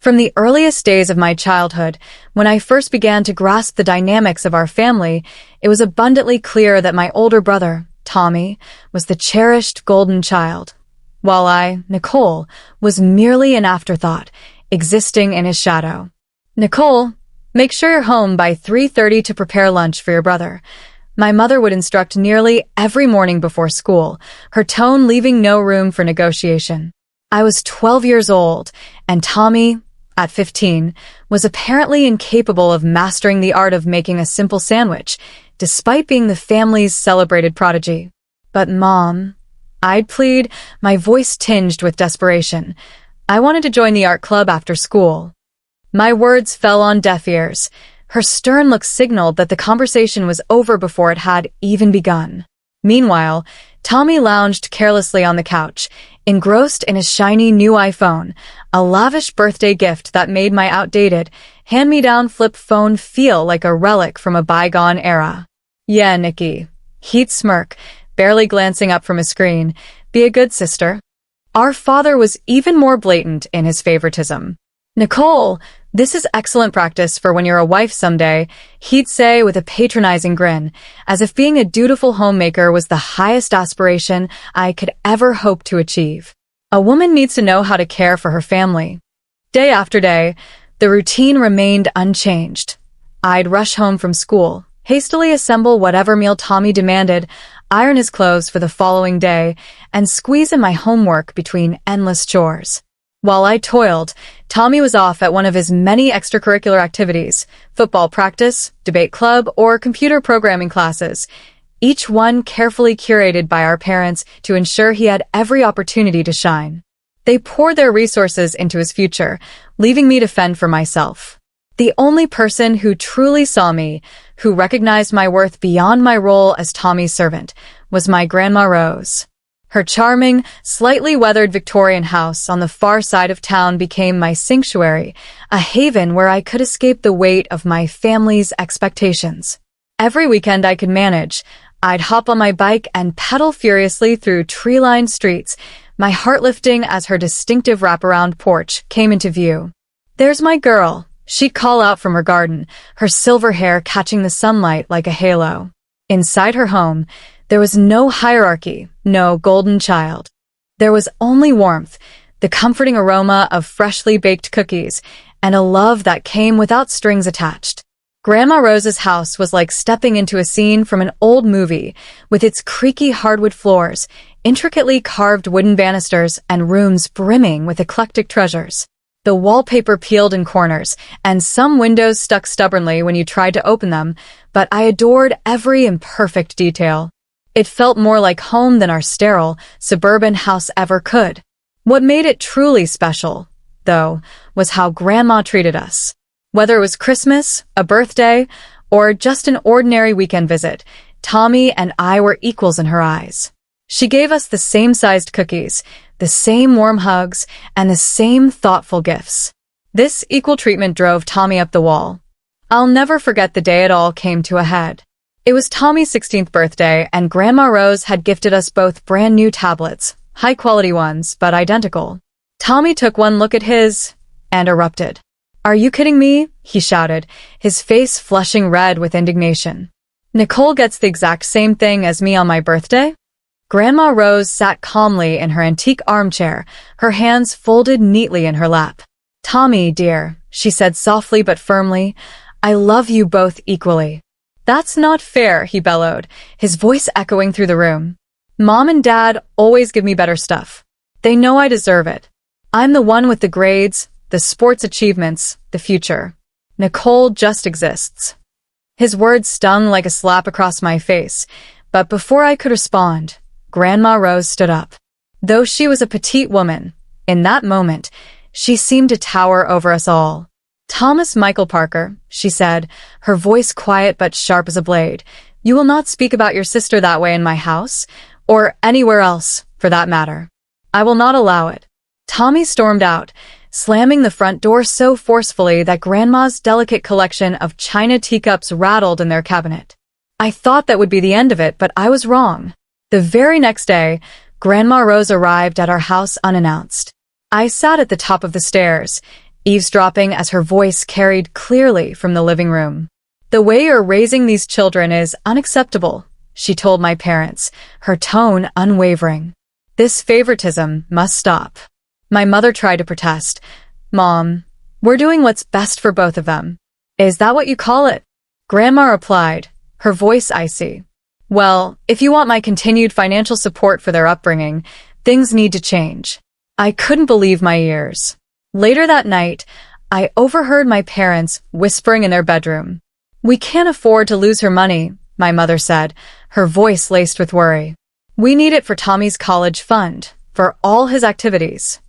From the earliest days of my childhood, when I first began to grasp the dynamics of our family, it was abundantly clear that my older brother, Tommy, was the cherished golden child, while I, Nicole, was merely an afterthought, existing in his shadow. "Nicole, make sure you're home by 3:30 to prepare lunch for your brother." My mother would instruct nearly every morning before school, her tone leaving no room for negotiation. I was 12 years old, and Tommy, at 15, was apparently incapable of mastering the art of making a simple sandwich, despite being the family's celebrated prodigy. "But Mom," I'd plead, my voice tinged with desperation. I wanted to join the art club after school. My words fell on deaf ears. Her stern look signaled that the conversation was over before it had even begun. Meanwhile, Tommy lounged carelessly on the couch, engrossed in his shiny new iPhone, a lavish birthday gift that made my outdated, hand-me-down flip phone feel like a relic from a bygone era. "Yeah, Nikki," he'd smirk, barely glancing up from his screen. "Be a good sister." Our father was even more blatant in his favoritism. "Nicole, this is excellent practice for when you're a wife someday," he'd say with a patronizing grin, as if being a dutiful homemaker was the highest aspiration I could ever hope to achieve. A woman needs to know how to care for her family. Day after day, the routine remained unchanged. I'd rush home from school, hastily assemble whatever meal Tommy demanded, iron his clothes for the following day, and squeeze in my homework between endless chores. While I toiled, Tommy was off at one of his many extracurricular activities, football practice, debate club, or computer programming classes, each one carefully curated by our parents to ensure he had every opportunity to shine. They poured their resources into his future, leaving me to fend for myself. The only person who truly saw me, who recognized my worth beyond my role as Tommy's servant, was my Grandma Rose. Her charming, slightly weathered Victorian house on the far side of town became my sanctuary, a haven where I could escape the weight of my family's expectations. Every weekend I could manage, I'd hop on my bike and pedal furiously through tree-lined streets, my heart lifting as her distinctive wraparound porch came into view. "There's my girl," she'd call out from her garden, her silver hair catching the sunlight like a halo. Inside her home, there was no hierarchy, no golden child. There was only warmth, the comforting aroma of freshly baked cookies, and a love that came without strings attached. Grandma Rose's house was like stepping into a scene from an old movie, with its creaky hardwood floors, intricately carved wooden banisters, and rooms brimming with eclectic treasures. The wallpaper peeled in corners, and some windows stuck stubbornly when you tried to open them, but I adored every imperfect detail. It felt more like home than our sterile, suburban house ever could. What made it truly special, though, was how Grandma treated us. Whether it was Christmas, a birthday, or just an ordinary weekend visit, Tommy and I were equals in her eyes. She gave us the same-sized cookies, the same warm hugs, and the same thoughtful gifts. This equal treatment drove Tommy up the wall. I'll never forget the day it all came to a head. It was Tommy's 16th birthday, and Grandma Rose had gifted us both brand new tablets, high-quality ones, but identical. Tommy took one look at his and erupted. "Are you kidding me?" he shouted, his face flushing red with indignation. "Nicole gets the exact same thing as me on my birthday?" Grandma Rose sat calmly in her antique armchair, her hands folded neatly in her lap. "Tommy, dear," she said softly but firmly, "I love you both equally." "That's not fair," he bellowed, his voice echoing through the room. "Mom and Dad always give me better stuff. They know I deserve it. I'm the one with the grades, the sports achievements, the future. Nicole just exists." His words stung like a slap across my face, but before I could respond, Grandma Rose stood up. Though she was a petite woman, in that moment, she seemed to tower over us all. "Thomas Michael Parker," she said, her voice quiet but sharp as a blade, "you will not speak about your sister that way in my house, or anywhere else, for that matter. I will not allow it." Tommy stormed out, slamming the front door so forcefully that Grandma's delicate collection of china teacups rattled in their cabinet. I thought that would be the end of it, but I was wrong. The very next day, Grandma Rose arrived at our house unannounced. I sat at the top of the stairs, eavesdropping as her voice carried clearly from the living room. "The way you're raising these children is unacceptable," she told my parents, her tone unwavering. "This favoritism must stop." My mother tried to protest. "Mom, we're doing what's best for both of them." "Is that what you call it?" Grandma replied, her voice icy. "Well, if you want my continued financial support for their upbringing, things need to change." I couldn't believe my ears. Later that night, I overheard my parents whispering in their bedroom. "We can't afford to lose her money," my mother said, her voice laced with worry. "We need it for Tommy's college fund, for all his activities."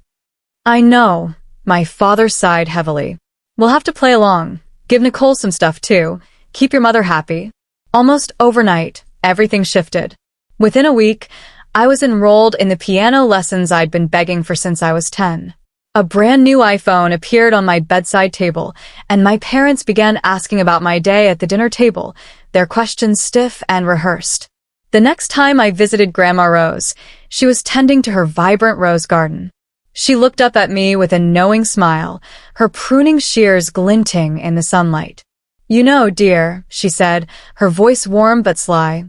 "I know," my father sighed heavily. "We'll have to play along. Give Nicole some stuff too. Keep your mother happy." Almost overnight, everything shifted. Within a week, I was enrolled in the piano lessons I'd been begging for since I was 10. A brand new iPhone appeared on my bedside table, and my parents began asking about my day at the dinner table, their questions stiff and rehearsed. The next time I visited Grandma Rose, she was tending to her vibrant rose garden. She looked up at me with a knowing smile, her pruning shears glinting in the sunlight. "You know, dear," she said, her voice warm but sly,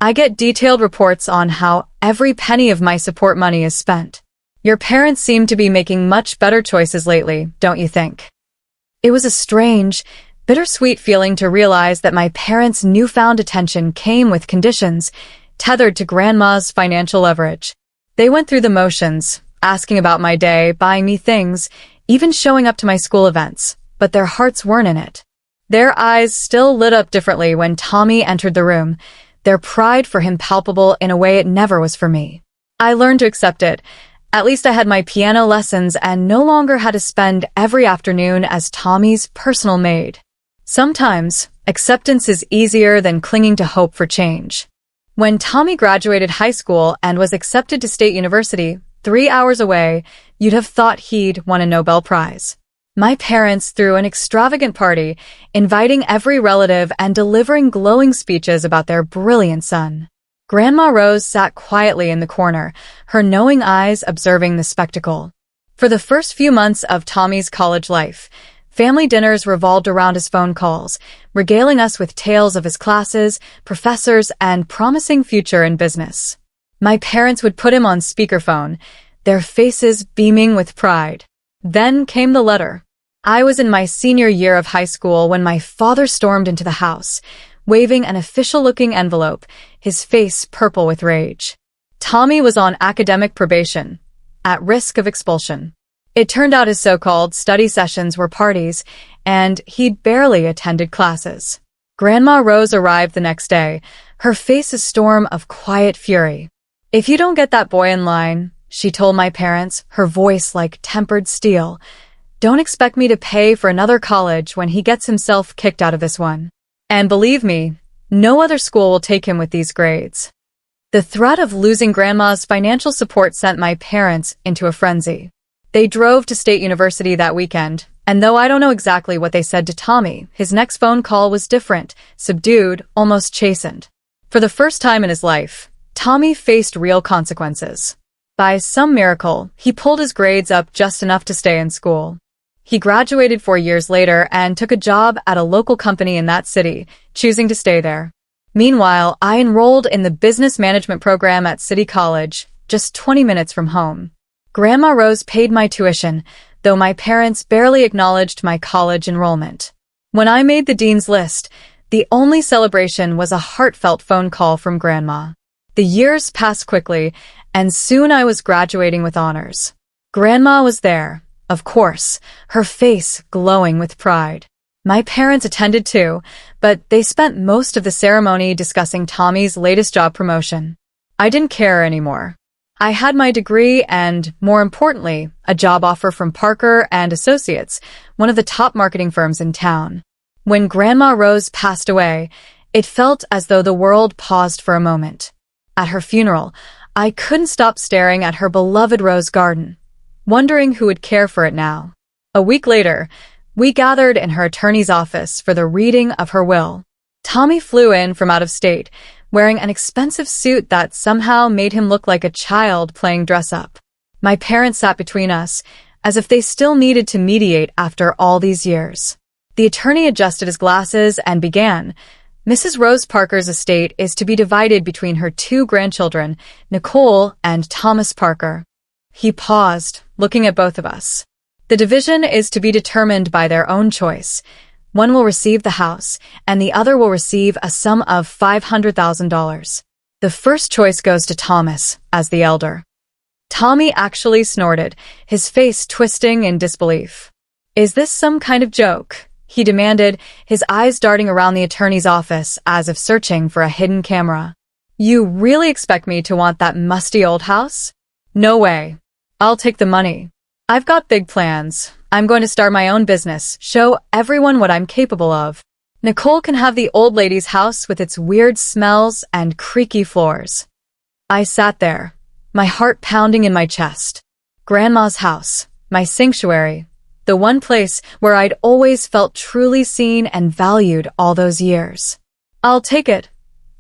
"I get detailed reports on how every penny of my support money is spent. Your parents seem to be making much better choices lately, don't you think?" It was a strange, bittersweet feeling to realize that my parents' newfound attention came with conditions tethered to Grandma's financial leverage. They went through the motions, asking about my day, buying me things, even showing up to my school events, but their hearts weren't in it. Their eyes still lit up differently when Tommy entered the room, their pride for him palpable in a way it never was for me. I learned to accept it. At least I had my piano lessons and no longer had to spend every afternoon as Tommy's personal maid. Sometimes, acceptance is easier than clinging to hope for change. When Tommy graduated high school and was accepted to State University, 3 hours away, you'd have thought he'd won a Nobel Prize. My parents threw an extravagant party, inviting every relative and delivering glowing speeches about their brilliant son. Grandma Rose sat quietly in the corner, her knowing eyes observing the spectacle. For the first few months of Tommy's college life, family dinners revolved around his phone calls, regaling us with tales of his classes, professors, and promising future in business. My parents would put him on speakerphone, their faces beaming with pride. Then came the letter. I was in my senior year of high school when my father stormed into the house, waving an official-looking envelope, his face purple with rage. Tommy was on academic probation, at risk of expulsion. It turned out his so-called study sessions were parties, and he'd barely attended classes. Grandma Rose arrived the next day, her face a storm of quiet fury. "If you don't get that boy in line," she told my parents, her voice like tempered steel, "don't expect me to pay for another college when he gets himself kicked out of this one. And believe me, no other school will take him with these grades." The threat of losing Grandma's financial support sent my parents into a frenzy. They drove to State University that weekend, and though I don't know exactly what they said to Tommy, his next phone call was different, subdued, almost chastened. For the first time in his life, Tommy faced real consequences. By some miracle, he pulled his grades up just enough to stay in school. He graduated 4 years later and took a job at a local company in that city, choosing to stay there. Meanwhile, I enrolled in the business management program at City College, just 20 minutes from home. Grandma Rose paid my tuition, though my parents barely acknowledged my college enrollment. When I made the dean's list, the only celebration was a heartfelt phone call from Grandma. The years passed quickly, and soon I was graduating with honors. Grandma was there, of course, her face glowing with pride. My parents attended too, but they spent most of the ceremony discussing Tommy's latest job promotion. I didn't care anymore. I had my degree and, more importantly, a job offer from Parker and Associates, one of the top marketing firms in town. When Grandma Rose passed away, it felt as though the world paused for a moment. At her funeral, I couldn't stop staring at her beloved rose garden, wondering who would care for it now. A week later, we gathered in her attorney's office for the reading of her will. Tommy flew in from out of state, wearing an expensive suit that somehow made him look like a child playing dress-up. My parents sat between us, as if they still needed to mediate after all these years. The attorney adjusted his glasses and began. Mrs. Rose Parker's estate is to be divided between her two grandchildren, Nicole and Thomas Parker. He paused, looking at both of us. The division is to be determined by their own choice. One will receive the house, and the other will receive a sum of $500,000. The first choice goes to Thomas, as the elder. Tommy actually snorted, his face twisting in disbelief. "Is this some kind of joke?" he demanded, his eyes darting around the attorney's office as if searching for a hidden camera. "You really expect me to want that musty old house? No way. I'll take the money. I've got big plans. I'm going to start my own business, show everyone what I'm capable of. Nicole can have the old lady's house with its weird smells and creaky floors." I sat there, my heart pounding in my chest. Grandma's house, my sanctuary, the one place where I'd always felt truly seen and valued all those years. "I'll take it,"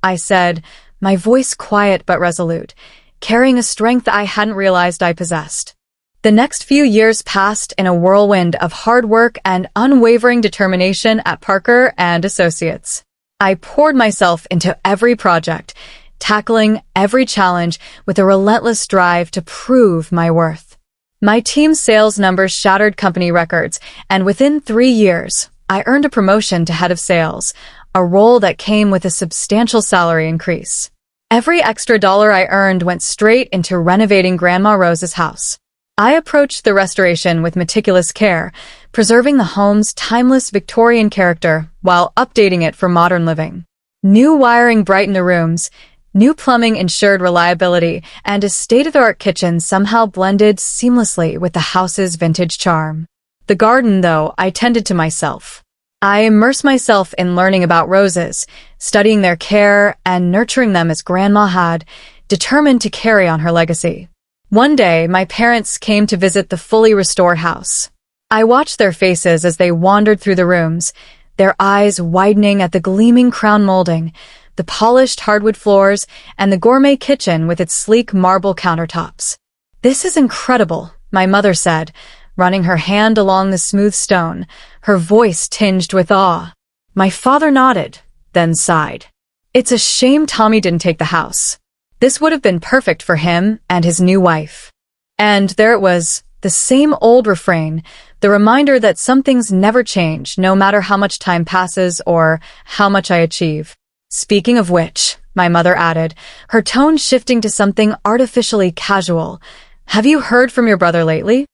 I said, my voice quiet but resolute, carrying a strength I hadn't realized I possessed. The next few years passed in a whirlwind of hard work and unwavering determination at Parker and Associates. I poured myself into every project, tackling every challenge with a relentless drive to prove my worth. My team's sales numbers shattered company records, and within 3 years, I earned a promotion to head of sales, a role that came with a substantial salary increase. Every extra dollar I earned went straight into renovating Grandma Rose's house. I approached the restoration with meticulous care, preserving the home's timeless Victorian character while updating it for modern living. New wiring brightened the rooms, new plumbing ensured reliability, and a state-of-the-art kitchen somehow blended seamlessly with the house's vintage charm. The garden, though, I tended to myself. I immersed myself in learning about roses, studying their care and nurturing them as Grandma had, determined to carry on her legacy. One day, my parents came to visit the fully restored house. I watched their faces as they wandered through the rooms, their eyes widening at the gleaming crown molding, the polished hardwood floors, and the gourmet kitchen with its sleek marble countertops. "This is incredible," my mother said, running her hand along the smooth stone, her voice tinged with awe. My father nodded, then sighed. "It's a shame Tommy didn't take the house. This would have been perfect for him and his new wife." And there it was, the same old refrain, the reminder that some things never change, no matter how much time passes or how much I achieve. "Speaking of which," my mother added, her tone shifting to something artificially casual, "have you heard from your brother lately?"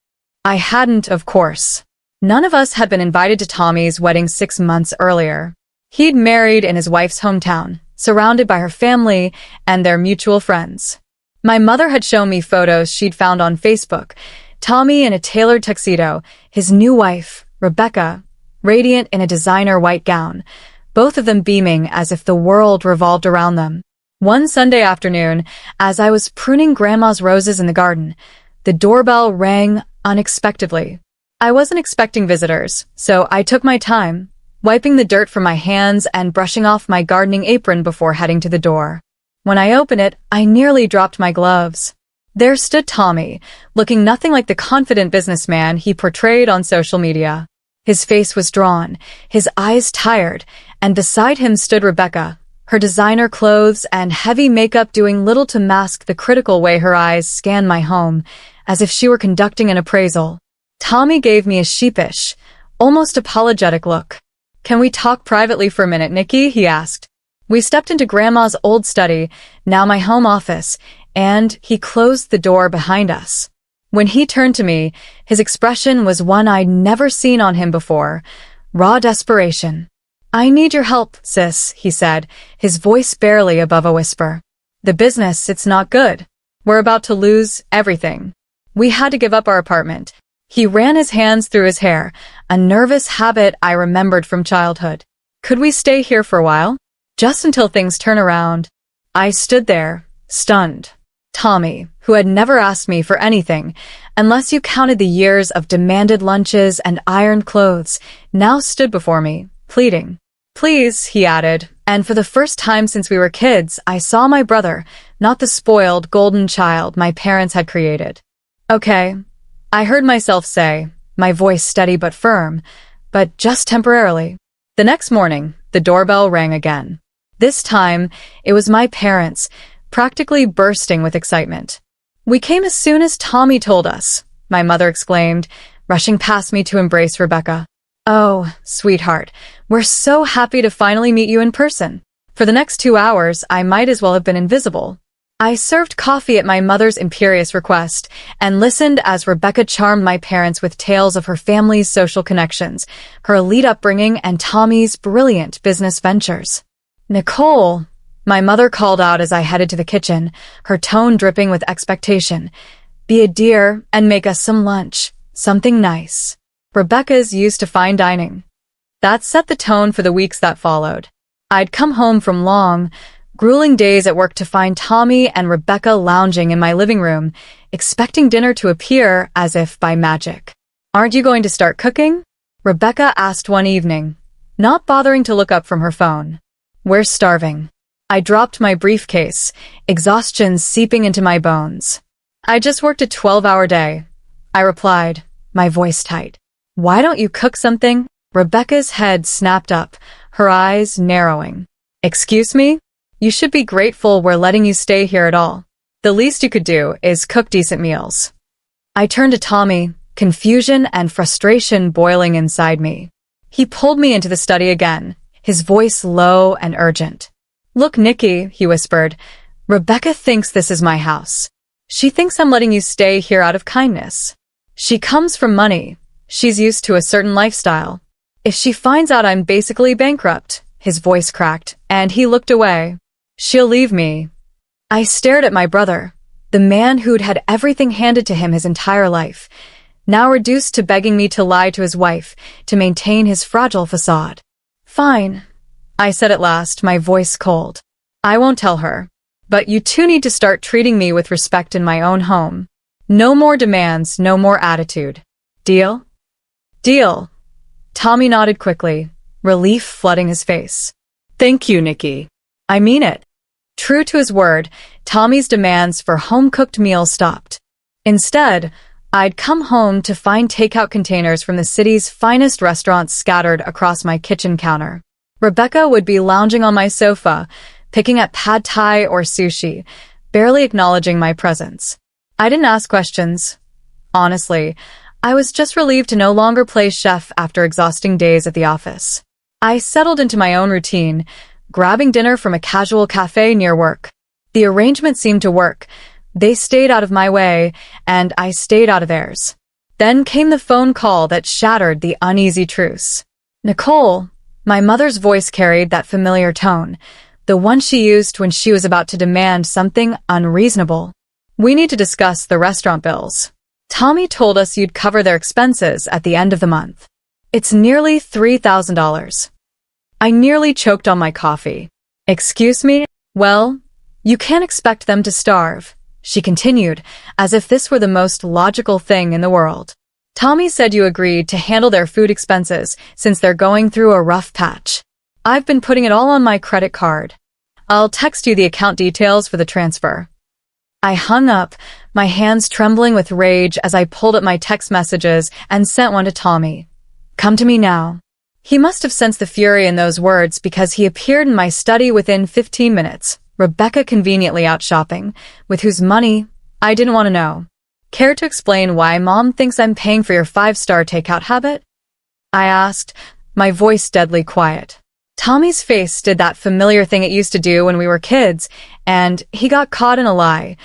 I hadn't, of course. None of us had been invited to Tommy's wedding 6 months earlier. He'd married in his wife's hometown, surrounded by her family and their mutual friends. My mother had shown me photos she'd found on Facebook, Tommy in a tailored tuxedo, his new wife, Rebecca, radiant in a designer white gown, both of them beaming as if the world revolved around them. One Sunday afternoon, as I was pruning Grandma's roses in the garden, the doorbell rang unexpectedly. I wasn't expecting visitors, so I took my time, wiping the dirt from my hands and brushing off my gardening apron before heading to the door. When I opened it, I nearly dropped my gloves. There stood Tommy, looking nothing like the confident businessman he portrayed on social media. His face was drawn, his eyes tired, and beside him stood Rebecca, her designer clothes and heavy makeup doing little to mask the critical way her eyes scanned my home, as if she were conducting an appraisal. Tommy gave me a sheepish, almost apologetic look. "Can we talk privately for a minute, Nikki?" he asked. We stepped into Grandma's old study, now my home office, and he closed the door behind us. When he turned to me, his expression was one I'd never seen on him before, raw desperation. "I need your help, sis," he said, his voice barely above a whisper. "The business, it's not good. We're about to lose everything. We had to give up our apartment." He ran his hands through his hair, a nervous habit I remembered from childhood. "Could we stay here for a while? Just until things turn around?" I stood there, stunned. Tommy, who had never asked me for anything, unless you counted the years of demanded lunches and ironed clothes, now stood before me, pleading. "Please," he added, and for the first time since we were kids, I saw my brother, not the spoiled, golden child my parents had created. "Okay, I heard myself say, my voice steady but firm, but just temporarily. The next morning, the doorbell rang again. This time, it was my parents, practically bursting with excitement. "We came as soon as Tommy told us," my mother exclaimed, rushing past me to embrace Rebecca. "Oh, sweetheart, we're so happy to finally meet you in person." For the next 2 hours, I might as well have been invisible. I served coffee at my mother's imperious request and listened as Rebecca charmed my parents with tales of her family's social connections, her elite upbringing, and Tommy's brilliant business ventures. "Nicole," my mother called out as I headed to the kitchen, her tone dripping with expectation. "Be a dear and make us some lunch. Something nice." Rebecca's used to fine dining. That set the tone for the weeks that followed. I'd come home from long, grueling days at work to find Tommy and Rebecca lounging in my living room, expecting dinner to appear as if by magic. "Aren't you going to start cooking?" Rebecca asked one evening, not bothering to look up from her phone. "We're starving." I dropped my briefcase, exhaustion seeping into my bones. "I just worked a 12-hour day," I replied, my voice tight. "Why don't you cook something?" Rebecca's head snapped up, her eyes narrowing. "Excuse me? You should be grateful we're letting you stay here at all. The least you could do is cook decent meals." I turned to Tommy, confusion and frustration boiling inside me. He pulled me into the study again, his voice low and urgent. "Look, Nikki," he whispered, "Rebecca thinks this is my house. She thinks I'm letting you stay here out of kindness. She comes from money. She's used to a certain lifestyle. If she finds out I'm basically bankrupt," his voice cracked, and he looked away, "she'll leave me." I stared at my brother, the man who'd had everything handed to him his entire life, now reduced to begging me to lie to his wife to maintain his fragile facade. "Fine," I said at last, my voice cold. "I won't tell her. But you two need to start treating me with respect in my own home. No more demands, no more attitude. Deal?" "Deal." Tommy nodded quickly, relief flooding his face. "Thank you, Nikki. I mean it." True to his word, Tommy's demands for home-cooked meals stopped. Instead, I'd come home to find takeout containers from the city's finest restaurants scattered across my kitchen counter. Rebecca would be lounging on my sofa, picking at pad thai or sushi, barely acknowledging my presence. I didn't ask questions. Honestly, I was just relieved to no longer play chef after exhausting days at the office. I settled into my own routine, grabbing dinner from a casual cafe near work. The arrangement seemed to work. They stayed out of my way, and I stayed out of theirs. Then came the phone call that shattered the uneasy truce. "Nicole," my mother's voice carried that familiar tone, the one she used when she was about to demand something unreasonable. "We need to discuss the restaurant bills. Tommy told us you'd cover their expenses at the end of the month. It's nearly $3,000. I nearly choked on my coffee. "Excuse me? Well, you can't expect them to starve," she continued, as if this were the most logical thing in the world. "Tommy said you agreed to handle their food expenses since they're going through a rough patch. I've been putting it all on my credit card. I'll text you the account details for the transfer." I hung up, my hands trembling with rage as I pulled up my text messages and sent one to Tommy. "Come to me now." He must have sensed the fury in those words because he appeared in my study within 15 minutes, Rebecca conveniently out shopping, with whose money I didn't want to know. "Care to explain why Mom thinks I'm paying for your 5-star takeout habit?" I asked, my voice deadly quiet. Tommy's face did that familiar thing it used to do when we were kids, and he got caught in a lie,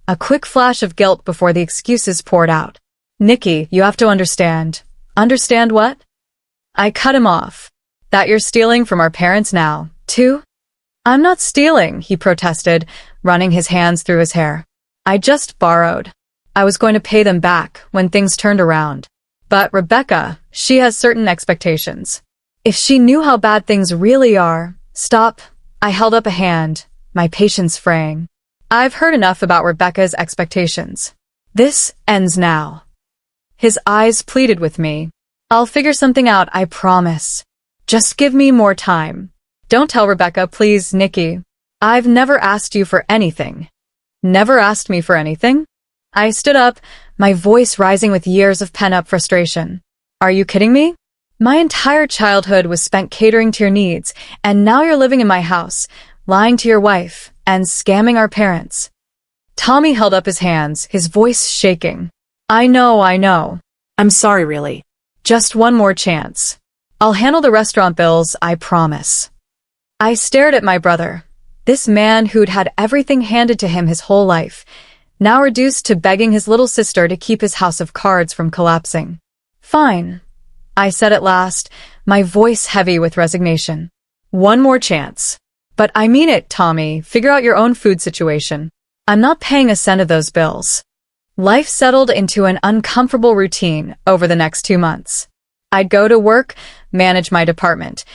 a quick flash of guilt before the excuses poured out. "Nikki, you have to understand." "Understand what?" I cut him off. "That you're stealing from our parents now, too?" "I'm not stealing," he protested, running his hands through his hair. "I just borrowed. I was going to pay them back when things turned around. But Rebecca, she has certain expectations. If she knew how bad things really are..." "Stop." I held up a hand, my patience fraying. "I've heard enough about Rebecca's expectations. This ends now." His eyes pleaded with me. "I'll figure something out, I promise. Just give me more time. Don't tell Rebecca, please, Nikki. I've never asked you for anything." "Never asked me for anything?" I stood up, my voice rising with years of pent-up frustration. Are you kidding me? My entire childhood was spent catering to your needs, and now you're living in my house, lying to your wife, and scamming our parents. Tommy held up his hands, his voice shaking. I know. I'm sorry, really. Just one more chance. I'll handle the restaurant bills, I promise. I stared at my brother, this man who'd had everything handed to him his whole life, now reduced to begging his little sister to keep his house of cards from collapsing. Fine, I said at last, my voice heavy with resignation. One more chance. But I mean it, Tommy, figure out your own food situation. I'm not paying a cent of those bills. Life settled into an uncomfortable routine over the next 2 months. I'd go to work, manage my department,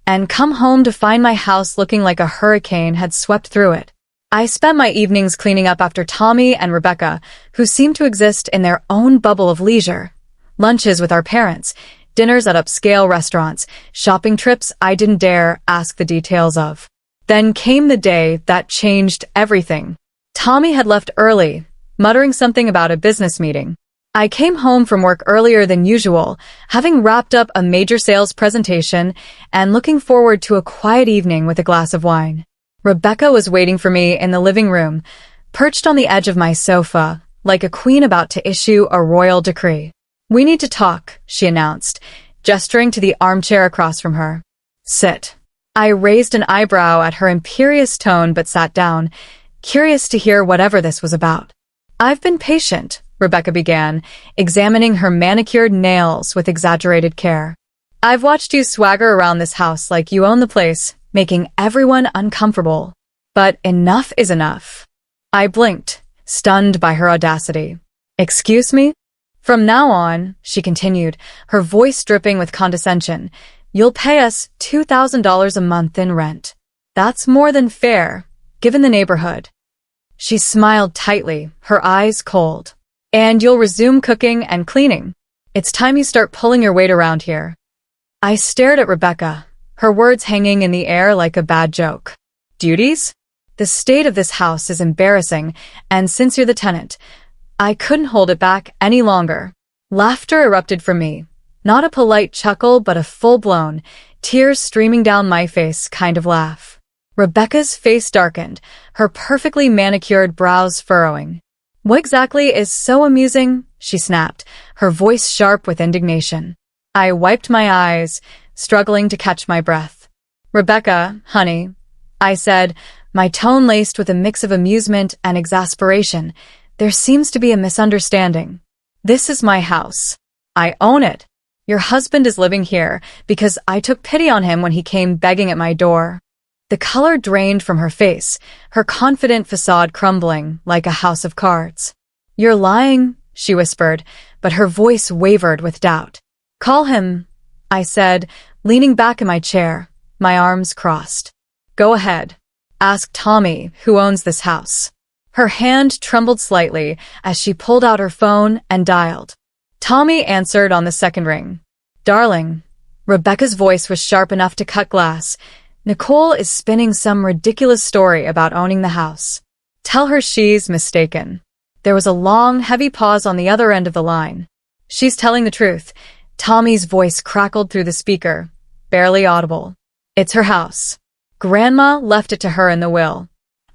and come home to find my house looking like a hurricane had swept through it. I spent my evenings cleaning up after Tommy and Rebecca, who seemed to exist in their own bubble of leisure. Lunches with our parents, dinners at upscale restaurants, shopping trips I didn't dare ask the details of. Then came the day that changed everything. Tommy had left early, muttering something about a business meeting. I came home from work earlier than usual, having wrapped up a major sales presentation and looking forward to a quiet evening with a glass of wine. Rebecca was waiting for me in the living room, perched on the edge of my sofa, like a queen about to issue a royal decree. We need to talk, she announced, gesturing to the armchair across from her. Sit. I raised an eyebrow at her imperious tone but sat down, curious to hear whatever this was about. I've been patient, Rebecca began, examining her manicured nails with exaggerated care. I've watched you swagger around this house like you own the place, making everyone uncomfortable. But enough is enough. I blinked, stunned by her audacity. Excuse me? From now on, she continued, her voice dripping with condescension, you'll pay us $2,000 a month in rent. That's more than fair, given the neighborhood. She smiled tightly, her eyes cold. And you'll resume cooking and cleaning. It's time you start pulling your weight around here. I stared at Rebecca, her words hanging in the air like a bad joke. Duties? The state of this house is embarrassing, and since you're the tenant, I couldn't hold it back any longer. Laughter erupted from me. Not a polite chuckle, but a full-blown, tears streaming down my face kind of laugh. Rebecca's face darkened, her perfectly manicured brows furrowing. What exactly is so amusing? She snapped, her voice sharp with indignation. I wiped my eyes, struggling to catch my breath. Rebecca, honey, I said, my tone laced with a mix of amusement and exasperation. There seems to be a misunderstanding. This is my house. I own it. Your husband is living here because I took pity on him when he came begging at my door. The color drained from her face, her confident facade crumbling like a house of cards. You're lying, she whispered, but her voice wavered with doubt. Call him, I said, leaning back in my chair, my arms crossed. Go ahead. Ask Tommy, who owns this house. Her hand trembled slightly as she pulled out her phone and dialed. Tommy answered on the second ring. Darling, Rebecca's voice was sharp enough to cut glass. Nicole is spinning some ridiculous story about owning the house. Tell her she's mistaken. There was a long, heavy pause on the other end of the line. She's telling the truth. Tommy's voice crackled through the speaker, barely audible. It's her house. Grandma left it to her in the will.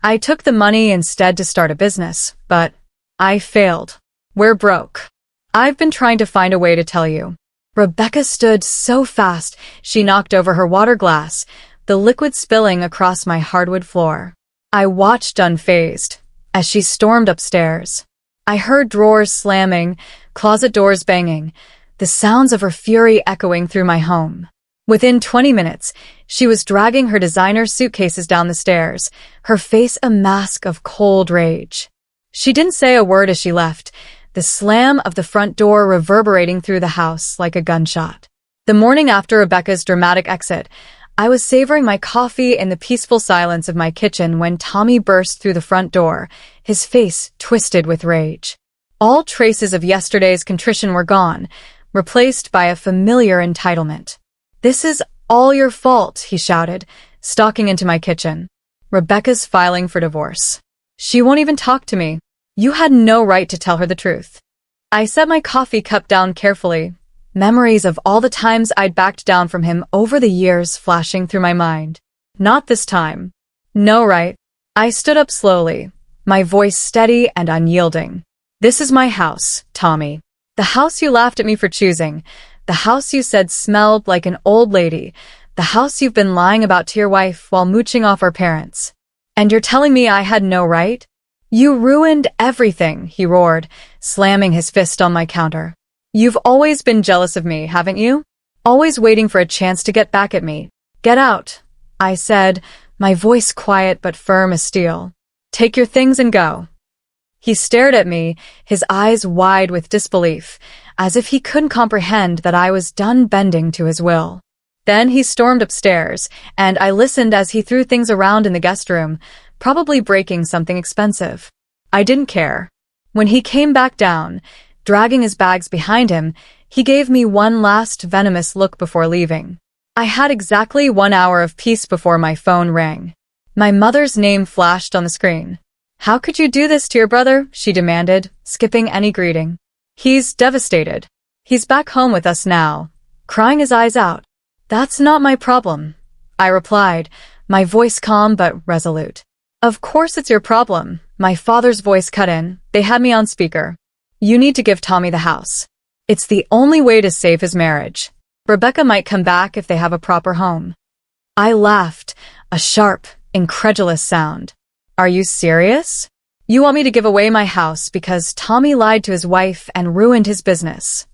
I took the money instead to start a business, but I failed. We're broke. I've been trying to find a way to tell you. Rebecca stood so fast, she knocked over her water glass, the liquid spilling across my hardwood floor. I watched unfazed as she stormed upstairs. I heard drawers slamming, closet doors banging, the sounds of her fury echoing through my home. Within 20 minutes, she was dragging her designer suitcases down the stairs, her face a mask of cold rage. She didn't say a word as she left, the slam of the front door reverberating through the house like a gunshot. The morning after Rebecca's dramatic exit, I was savoring my coffee in the peaceful silence of my kitchen when Tommy burst through the front door, his face twisted with rage. All traces of yesterday's contrition were gone, replaced by a familiar entitlement. This is all your fault, he shouted, stalking into my kitchen. Rebecca's filing for divorce. She won't even talk to me. You had no right to tell her the truth. I set my coffee cup down carefully, memories of all the times I'd backed down from him over the years flashing through my mind. Not this time. No, right? I stood up slowly, my voice steady and unyielding. This is my house, Tommy. The house you laughed at me for choosing. The house you said smelled like an old lady. The house you've been lying about to your wife while mooching off our parents. And you're telling me I had no right? You ruined everything, he roared, slamming his fist on my counter. You've always been jealous of me, haven't you? Always waiting for a chance to get back at me. Get out, I said, my voice quiet but firm as steel. Take your things and go. He stared at me, his eyes wide with disbelief, as if he couldn't comprehend that I was done bending to his will. Then he stormed upstairs, and I listened as he threw things around in the guest room, probably breaking something expensive. I didn't care. When he came back down, dragging his bags behind him, he gave me one last venomous look before leaving. I had exactly 1 hour of peace before my phone rang. My mother's name flashed on the screen. How could you do this to your brother? She demanded, skipping any greeting. He's devastated. He's back home with us now, crying his eyes out. That's not my problem, I replied, my voice calm but resolute. Of course it's your problem, my father's voice cut in. They had me on speaker. You need to give Tommy the house. It's the only way to save his marriage. Rebecca might come back if they have a proper home. I laughed, a sharp, incredulous sound. Are you serious? You want me to give away my house because Tommy lied to his wife and ruined his business?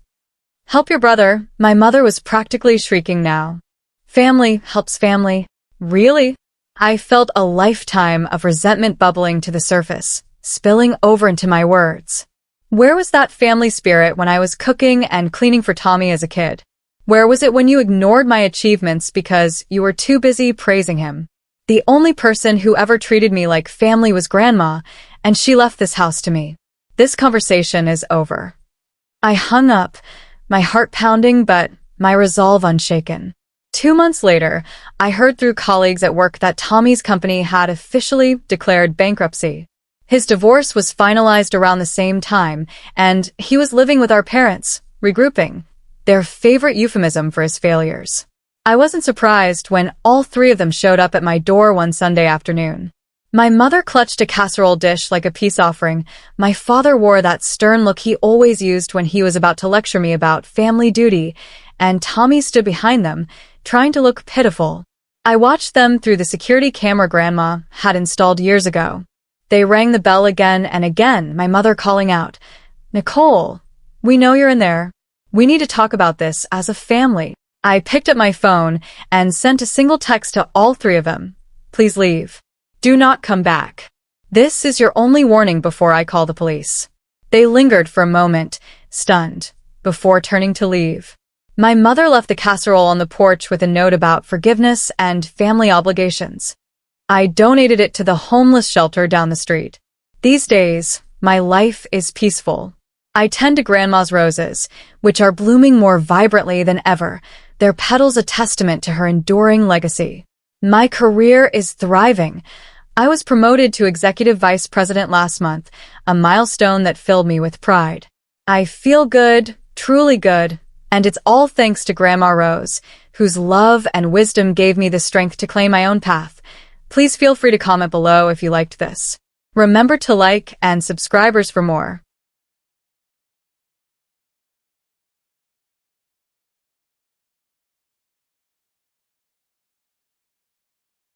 Help your brother. My mother was practically shrieking now. Family helps family. Really? I felt a lifetime of resentment bubbling to the surface, spilling over into my words. Where was that family spirit when I was cooking and cleaning for Tommy as a kid? Where was it when you ignored my achievements because you were too busy praising him? The only person who ever treated me like family was Grandma, and she left this house to me. This conversation is over. I hung up, my heart pounding but my resolve unshaken. 2 months later, I heard through colleagues at work that Tommy's company had officially declared bankruptcy. His divorce was finalized around the same time, and he was living with our parents, regrouping, their favorite euphemism for his failures. I wasn't surprised when all 3 of them showed up at my door one Sunday afternoon. My mother clutched a casserole dish like a peace offering. My father wore that stern look he always used when he was about to lecture me about family duty, and Tommy stood behind them, trying to look pitiful. I watched them through the security camera Grandma had installed years ago. They rang the bell again and again, my mother calling out, "Nicole, we know you're in there. We need to talk about this as a family." I picked up my phone and sent a single text to all 3 of them. Please leave. Do not come back. This is your only warning before I call the police. They lingered for a moment, stunned, before turning to leave. My mother left the casserole on the porch with a note about forgiveness and family obligations. I donated it to the homeless shelter down the street. These days, my life is peaceful. I tend to Grandma's roses, which are blooming more vibrantly than ever, their petals a testament to her enduring legacy. My career is thriving. I was promoted to executive vice president last month, a milestone that filled me with pride. I feel good, truly good, and it's all thanks to Grandma Rose, whose love and wisdom gave me the strength to claim my own path. Please feel free to comment below if you liked this. Remember to like and subscribers for more.